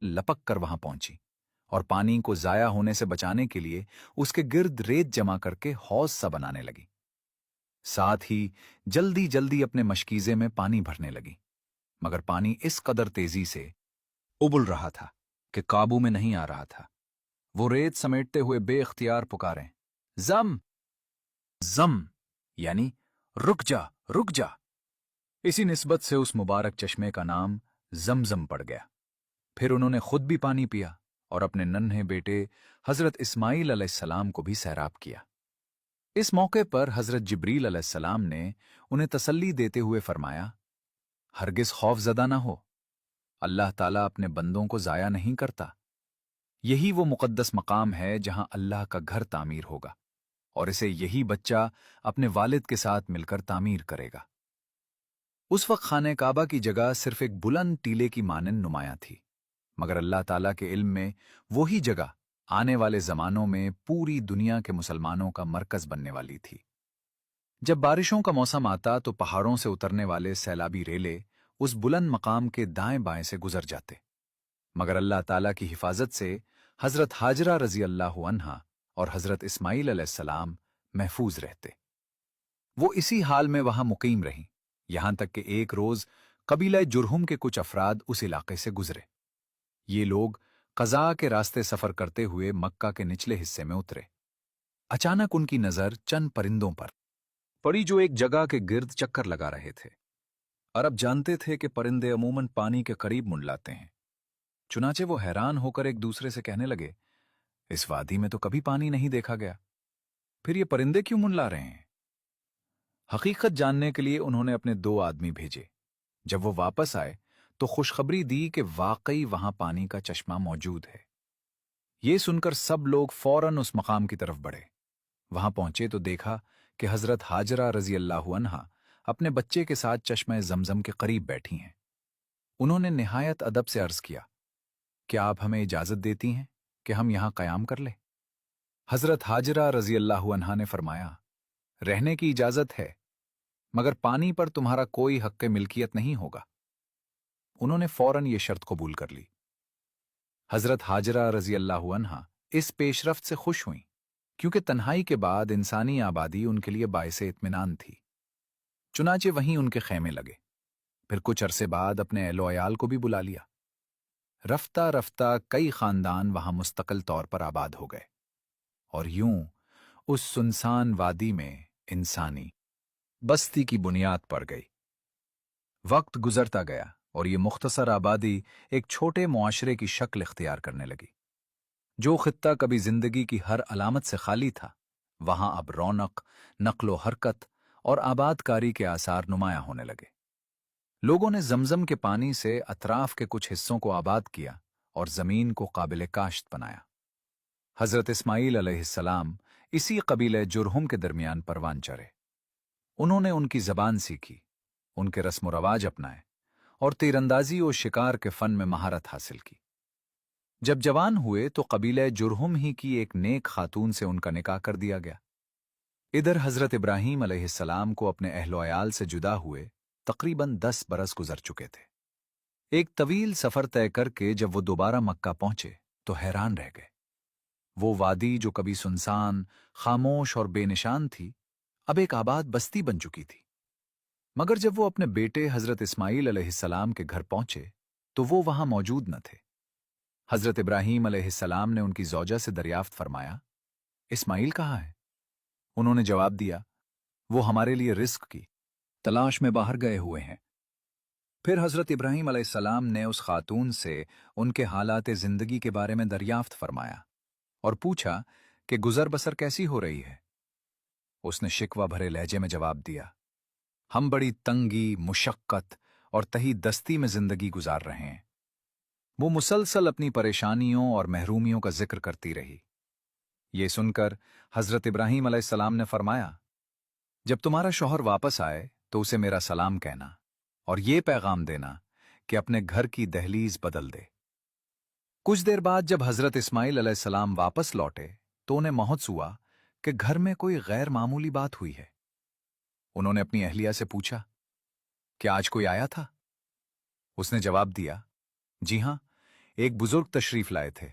लपक कर वहां पहुंची और पानी को जाया होने से बचाने के लिए उसके गिर्द रेत जमा करके हौज सा बनाने लगी। साथ ही जल्दी जल्दी अपने मशकीजे में पानी भरने लगी। मगर पानी इस कदर तेजी से उबल रहा था कि काबू में नहीं आ रहा था। वो रेत समेटते हुए बेख्तियार पुकारे, जम जम, यानी रुक जा रुक जा। इसी निस्बत से उस मुबारक चश्मे का नाम जमजम पड़ गया। फिर उन्होंने खुद भी पानी पिया और अपने नन्हे बेटे हजरत इस्माइल अलैहिस्सलाम को भी सैराब किया। इस मौके पर हजरत जिब्रील अलैहिस्सलाम ने उन्हें तसल्ली देते हुए फरमाया, हरगिज खौफजदा ना हो, अल्लाह ताला अपने बंदों को जाया नहीं करता। यही वो मुकद्दस मकाम है जहां अल्लाह का घर तामीर होगा और इसे यही बच्चा अपने वालिद के साथ मिलकर तामीर करेगा। उस वक्त खाने काबा की जगह सिर्फ एक बुलंद टीले की मानंद नुमाया थी, मगर अल्लाह ताला के इल्म में वही जगह आने वाले जमानों में पूरी दुनिया के मुसलमानों का मरकज बनने वाली थी। जब बारिशों का मौसम आता तो पहाड़ों से उतरने वाले सैलाबी रेले उस बुलंद मकाम के दाएं बाएं से गुजर जाते, मगर अल्लाह ताला की हिफाजत से हजरत हाजरा रजी अल्लाह अन्हा और हजरत इस्माइल अलैहिस्सलाम महफूज रहते। वो इसी हाल में वहां मुकीम रहीं, यहां तक कि एक रोज कबीला जुरहुम के कुछ अफराद उस इलाके से गुजरे। ये लोग कज़ा के रास्ते सफर करते हुए मक्का के निचले हिस्से में उतरे। अचानक उनकी नजर चंद परिंदों पर पड़ी जो एक जगह के गिर्द चक्कर लगा रहे थे। अरब जानते थे कि परिंदे अमूमन पानी के करीब मुंडलाते हैं। चुनाचे वो हैरान होकर एक दूसरे से कहने लगे, इस वादी में तो कभी पानी नहीं देखा गया, फिर ये परिंदे क्यों मुंडला रहे हैं? हकीकत जानने के लिए उन्होंने अपने 2 आदमी भेजे। जब वो वापस आए तो खुशखबरी दी कि वाकई वहां पानी का चश्मा मौजूद है। ये सुनकर सब लोग फौरन उस मकाम की तरफ बढ़े। वहां पहुंचे तो देखा कि हजरत हाजरा रजी अल्लाह अन्हा अपने बच्चे के साथ चश्मे जमजम के करीब बैठी हैं। उन्होंने निहायत अदब से अर्ज किया, क्या आप हमें इजाजत देती हैं कि हम यहां कयाम कर लें? हजरत हाजरा रजी अल्लाह अन्हा ने फरमाया, रहने की इजाजत है, मगर पानी पर तुम्हारा कोई हक मिल्कियत नहीं होगा। उन्होंने फौरन ये शर्त कबूल कर ली। हजरत हाजरा रजी अल्लाह अन्हा इस पेशरफ्त से खुश हुई, क्योंकि तन्हाई के बाद इंसानी आबादी उनके लिए बाइसे इत्मीनान थी। चुनाचे वहीं उनके खेमे लगे। फिर कुछ अरसे बाद अपने अहलो अयाल को भी बुला लिया। रफ्ता रफ्ता कई खानदान वहां मुस्तकिल तौर पर आबाद हो गए और यूं उस सुनसान वादी में इंसानी बस्ती की बुनियाद पड़ गई। वक्त गुजरता गया और ये मुख्तसर आबादी एक छोटे मुआशरे की शक्ल इख्तियार करने लगी। जो खित्ता कभी जिंदगी की हर अलामत से खाली था, वहां अब रौनक, नक्लो हरकत और आबादकारी के आसार नुमाया होने लगे। लोगों ने जमजम के पानी से अतराफ के कुछ हिस्सों को आबाद किया और जमीन को काबिल काश्त बनाया। हजरत इस्माइल अलैहिस्सलाम इसी कबीले जुरहुम के दरमियान परवान चढ़े। उन्होंने उनकी जबान सीखी, उनके रस्म रवाज अपनाए और तीरंदाजी और शिकार के फन में महारत हासिल की। जब जवान हुए तो कबीले जुरहुम ही की एक नेक खातून से उनका निकाह कर दिया गया। इधर हजरत इब्राहीम अलैहिस्सलाम को अपने अहलो अयाल से जुदा हुए तकरीबन 10 बरस गुजर चुके थे। एक तवील सफर तय करके जब वो दोबारा मक्का पहुंचे तो हैरान रह गए। वो वादी जो कभी सुनसान, खामोश और बेनिशान थी, अब एक आबाद बस्ती बन चुकी थी। मगर जब वो अपने बेटे हजरत इस्माइल अलैहिस्सलाम के घर पहुंचे तो वो वहां मौजूद न थे। हजरत इब्राहीम अलैहिस्सलाम ने उनकी ज़ौजा से दरियाफ्त फरमाया, इस्माइल कहाँ है? उन्होंने जवाब दिया, वो हमारे लिए रिस्क की तलाश में बाहर गए हुए हैं। फिर हजरत इब्राहीम अलैहिस्सलाम ने उस खातून से उनके हालात जिंदगी के बारे में दरियाफ्त फरमाया और पूछा कि गुजर बसर कैसी हो रही है। उसने शिकवा भरे लहजे में जवाब दिया, हम बड़ी तंगी, मुशक्कत और तही दस्ती में जिंदगी गुजार रहे हैं। वो मुसलसल अपनी परेशानियों और महरूमियों का जिक्र करती रही। ये सुनकर हजरत इब्राहीम अलैहिस्सलाम ने फरमाया, जब तुम्हारा शौहर वापस आए तो उसे मेरा सलाम कहना और ये पैगाम देना कि अपने घर की दहलीज बदल दे। कुछ देर बाद जब हजरत इस्माइल अलैहिस्सलाम वापस लौटे तो उन्हें महसूस हुआ कि घर में कोई गैर मामूली बात हुई है। उन्होंने अपनी अहलिया से पूछा, क्या आज कोई आया था? उसने जवाब दिया, जी हां, ایک بزرگ تشریف لائے تھے۔